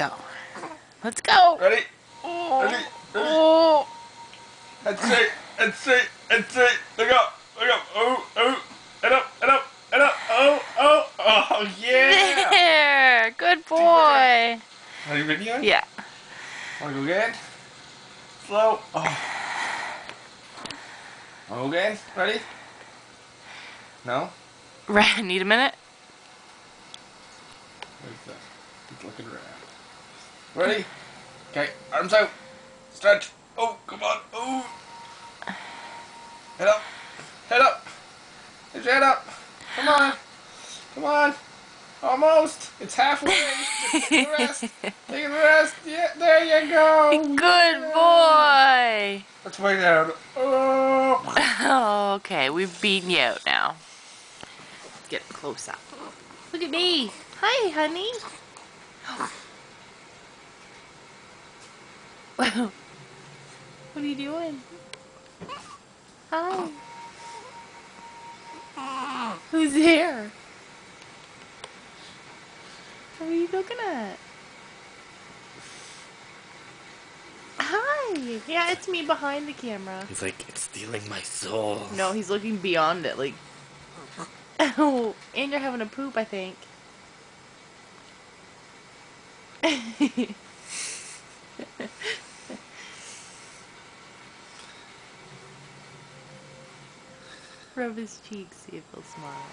go. Let's go. Ready? Oh. Ready? Ready? Oh. That's it. That's it. That's it. Look up. Look up. Oh, oh. Head up. Head up. Head up. Oh, oh. Oh, yeah. There. Good boy. Are you videoing? Yeah. Want to go again? Slow. Oh. Want to go again? Ready? No? Right. Need a minute? Where's that? He's looking around. Ready? Okay. Arms out. Stretch. Oh, come on. Oh. Head up. Head up. Get your head up. Come on. Come on. Almost. It's halfway. Just take the rest. Take the rest. Yeah, there you go. Good Yeah. boy. Let's way down. Oh. Okay, we've beaten you out now. Let's get close up. Look at me. Hi, honey. What are you doing? Hi. Who's there? What are you looking at? Hi. Yeah, it's me behind the camera. He's like, it's stealing my soul. No, he's looking beyond it, like... Oh, and you're having a poop, I think. Rub his cheeks, see if he'll smile.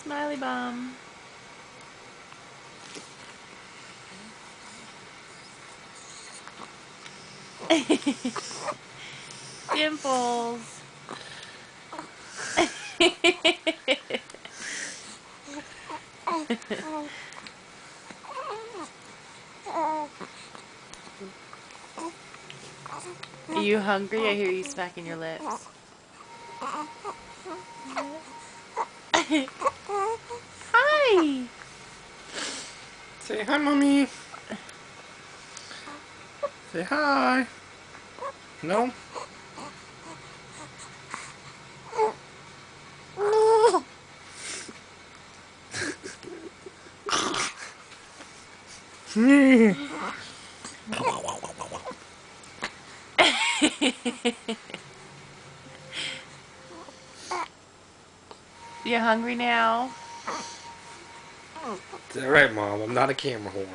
Smiley bum. Dimples. Are you hungry? I hear you smacking your lips. Hi! Say hi, mommy. Say hi. No? You hungry now? It's alright, Mom. I'm not a camera whore.